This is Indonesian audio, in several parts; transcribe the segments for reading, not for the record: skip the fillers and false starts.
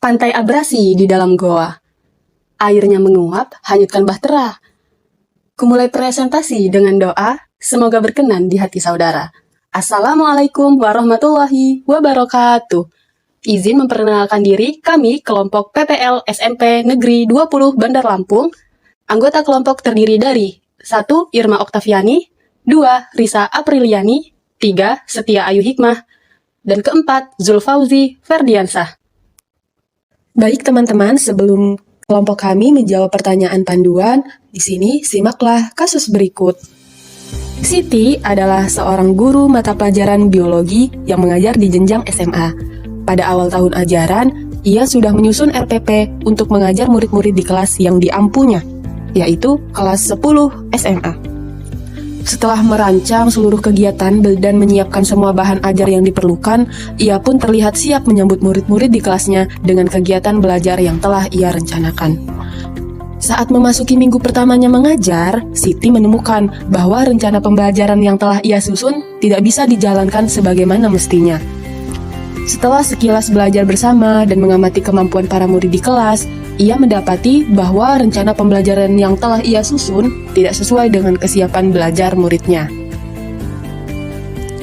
Pantai abrasi di dalam goa. Airnya menguap, hanyutkan bahtera. Kumulai presentasi dengan doa, semoga berkenan di hati saudara. Assalamualaikum warahmatullahi wabarakatuh. Izin memperkenalkan diri, kami kelompok PPL SMP Negeri 20 Bandar Lampung. Anggota kelompok terdiri dari 1. Irma Oktaviani, 2. Risa Apriliani, 3. Setia Ayu Hikmah, dan keempat, Zulfauzi Ferdiansah. Baik teman-teman, sebelum kelompok kami menjawab pertanyaan panduan, di sini simaklah kasus berikut. Siti adalah seorang guru mata pelajaran biologi yang mengajar di jenjang SMA. Pada awal tahun ajaran, ia sudah menyusun RPP untuk mengajar murid-murid di kelas yang diampunya, yaitu kelas 10 SMA. Setelah merancang seluruh kegiatan dan menyiapkan semua bahan ajar yang diperlukan, ia pun terlihat siap menyambut murid-murid di kelasnya dengan kegiatan belajar yang telah ia rencanakan. Saat memasuki minggu pertamanya mengajar, Siti menemukan bahwa rencana pembelajaran yang telah ia susun tidak bisa dijalankan sebagaimana mestinya. Setelah sekilas belajar bersama dan mengamati kemampuan para murid di kelas, ia mendapati bahwa rencana pembelajaran yang telah ia susun tidak sesuai dengan kesiapan belajar muridnya.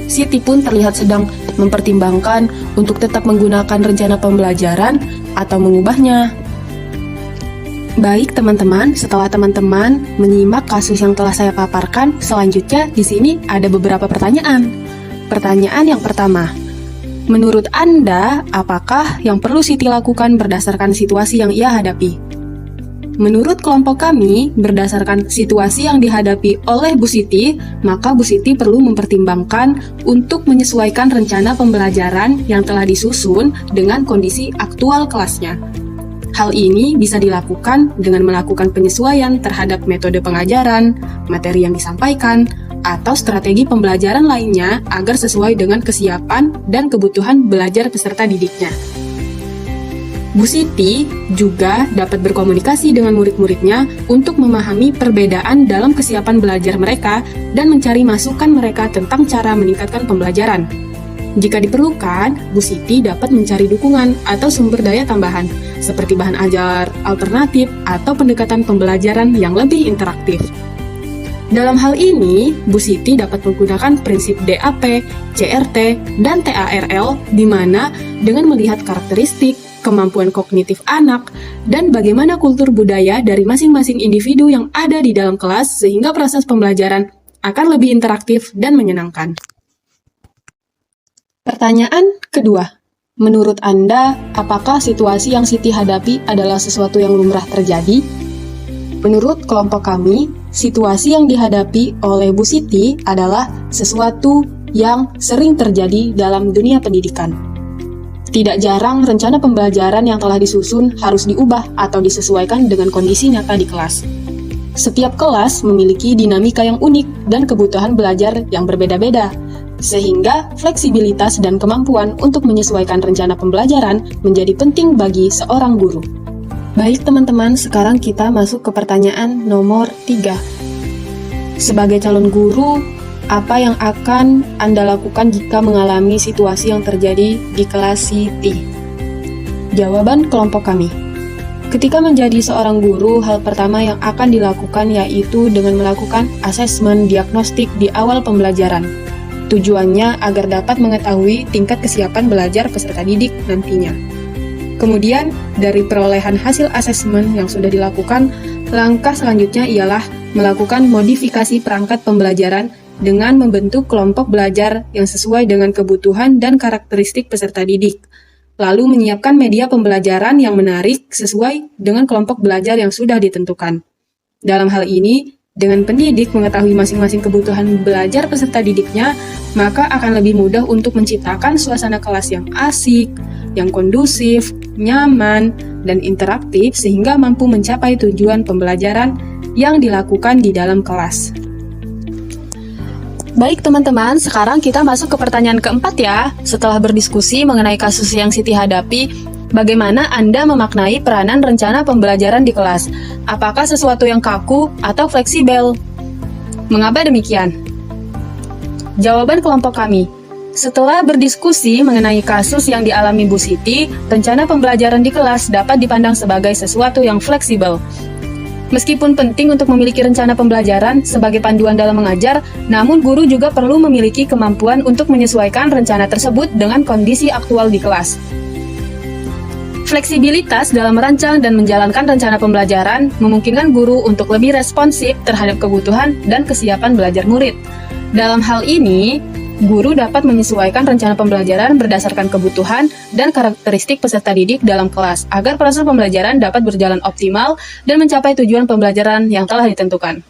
Siti pun terlihat sedang mempertimbangkan untuk tetap menggunakan rencana pembelajaran atau mengubahnya. Baik teman-teman, setelah teman-teman menyimak kasus yang telah saya paparkan, selanjutnya di sini ada beberapa pertanyaan. Pertanyaan yang pertama, menurut Anda, apakah yang perlu Siti lakukan berdasarkan situasi yang ia hadapi? Menurut kelompok kami, berdasarkan situasi yang dihadapi oleh Bu Siti, maka Bu Siti perlu mempertimbangkan untuk menyesuaikan rencana pembelajaran yang telah disusun dengan kondisi aktual kelasnya. Hal ini bisa dilakukan dengan melakukan penyesuaian terhadap metode pengajaran, materi yang disampaikan, atau strategi pembelajaran lainnya agar sesuai dengan kesiapan dan kebutuhan belajar peserta didiknya. Bu Siti juga dapat berkomunikasi dengan murid-muridnya untuk memahami perbedaan dalam kesiapan belajar mereka dan mencari masukan mereka tentang cara meningkatkan pembelajaran. Jika diperlukan, Bu Siti dapat mencari dukungan atau sumber daya tambahan, seperti bahan ajar alternatif atau pendekatan pembelajaran yang lebih interaktif. Dalam hal ini, Bu Siti dapat menggunakan prinsip DAP, CRT, dan TARL, di mana dengan melihat karakteristik, kemampuan kognitif anak, dan bagaimana kultur budaya dari masing-masing individu yang ada di dalam kelas, sehingga proses pembelajaran akan lebih interaktif dan menyenangkan. Pertanyaan kedua, menurut Anda, apakah situasi yang Siti hadapi adalah sesuatu yang lumrah terjadi? Menurut kelompok kami, situasi yang dihadapi oleh Bu Siti adalah sesuatu yang sering terjadi dalam dunia pendidikan. Tidak jarang rencana pembelajaran yang telah disusun harus diubah atau disesuaikan dengan kondisi nyata di kelas. Setiap kelas memiliki dinamika yang unik dan kebutuhan belajar yang berbeda-beda, sehingga fleksibilitas dan kemampuan untuk menyesuaikan rencana pembelajaran menjadi penting bagi seorang guru. Baik teman-teman, sekarang kita masuk ke pertanyaan nomor 3. Sebagai calon guru, apa yang akan Anda lakukan jika mengalami situasi yang terjadi di kelas Siti? Jawaban kelompok kami. Ketika menjadi seorang guru, hal pertama yang akan dilakukan yaitu dengan melakukan asesmen diagnostik di awal pembelajaran. Tujuannya agar dapat mengetahui tingkat kesiapan belajar peserta didik nantinya. Kemudian, dari perolehan hasil asesmen yang sudah dilakukan, langkah selanjutnya ialah melakukan modifikasi perangkat pembelajaran dengan membentuk kelompok belajar yang sesuai dengan kebutuhan dan karakteristik peserta didik. Lalu menyiapkan media pembelajaran yang menarik sesuai dengan kelompok belajar yang sudah ditentukan. Dalam hal ini, dengan pendidik mengetahui masing-masing kebutuhan belajar peserta didiknya, maka akan lebih mudah untuk menciptakan suasana kelas yang asik, yang kondusif, nyaman, dan interaktif sehingga mampu mencapai tujuan pembelajaran yang dilakukan di dalam kelas. Baik teman-teman, sekarang kita masuk ke pertanyaan keempat ya. Setelah berdiskusi mengenai kasus yang Siti hadapi, bagaimana Anda memaknai peranan rencana pembelajaran di kelas? Apakah sesuatu yang kaku atau fleksibel? Mengapa demikian? Jawaban kelompok kami, Setelah berdiskusi mengenai kasus yang dialami Bu Siti, rencana pembelajaran di kelas dapat dipandang sebagai sesuatu yang fleksibel. Meskipun penting untuk memiliki rencana pembelajaran sebagai panduan dalam mengajar, namun guru juga perlu memiliki kemampuan untuk menyesuaikan rencana tersebut dengan kondisi aktual di kelas. Fleksibilitas dalam merancang dan menjalankan rencana pembelajaran memungkinkan guru untuk lebih responsif terhadap kebutuhan dan kesiapan belajar murid. Dalam hal ini, guru dapat menyesuaikan rencana pembelajaran berdasarkan kebutuhan dan karakteristik peserta didik dalam kelas agar proses pembelajaran dapat berjalan optimal dan mencapai tujuan pembelajaran yang telah ditentukan.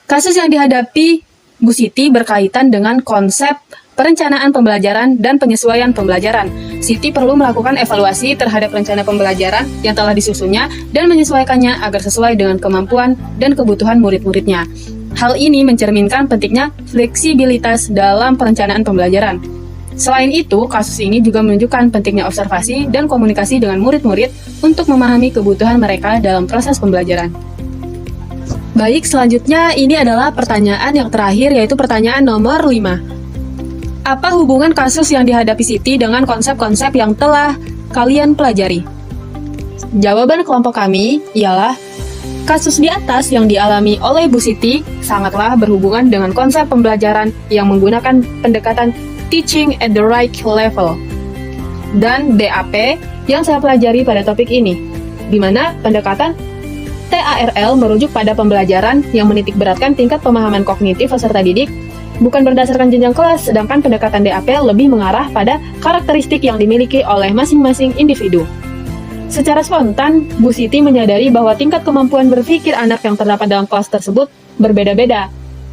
Kasus yang dihadapi Bu Siti berkaitan dengan konsep perencanaan pembelajaran dan penyesuaian pembelajaran. Siti perlu melakukan evaluasi terhadap rencana pembelajaran yang telah disusunnya dan menyesuaikannya agar sesuai dengan kemampuan dan kebutuhan murid-muridnya. Hal ini mencerminkan pentingnya fleksibilitas dalam perencanaan pembelajaran. Selain itu, kasus ini juga menunjukkan pentingnya observasi dan komunikasi dengan murid-murid untuk memahami kebutuhan mereka dalam proses pembelajaran. Baik, selanjutnya ini adalah pertanyaan yang terakhir, yaitu pertanyaan nomor 5. Apa hubungan kasus yang dihadapi Siti dengan konsep-konsep yang telah kalian pelajari? Jawaban kelompok kami ialah kasus di atas yang dialami oleh Bu Siti sangatlah berhubungan dengan konsep pembelajaran yang menggunakan pendekatan teaching at the right level dan DAP yang saya pelajari pada topik ini, di mana pendekatan TARL merujuk pada pembelajaran yang menitikberatkan tingkat pemahaman kognitif peserta didik bukan berdasarkan jenjang kelas, sedangkan pendekatan DAP lebih mengarah pada karakteristik yang dimiliki oleh masing-masing individu. Secara spontan, Bu Siti menyadari bahwa tingkat kemampuan berpikir anak yang terdapat dalam kelas tersebut berbeda-beda,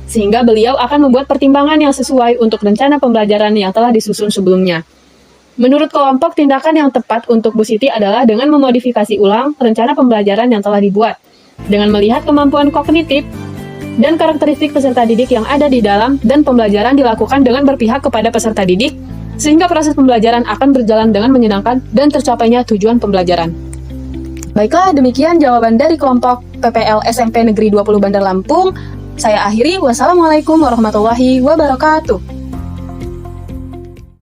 sehingga beliau akan membuat pertimbangan yang sesuai untuk rencana pembelajaran yang telah disusun sebelumnya. Menurut kelompok, tindakan yang tepat untuk Bu Siti adalah dengan memodifikasi ulang rencana pembelajaran yang telah dibuat, dengan melihat kemampuan kognitif dan karakteristik peserta didik yang ada di dalam, dan pembelajaran dilakukan dengan berpihak kepada peserta didik, sehingga proses pembelajaran akan berjalan dengan menyenangkan dan tercapainya tujuan pembelajaran. Baiklah, demikian jawaban dari kelompok PPL SMP Negeri 20 Bandar Lampung. Saya akhiri, wassalamualaikum warahmatullahi wabarakatuh.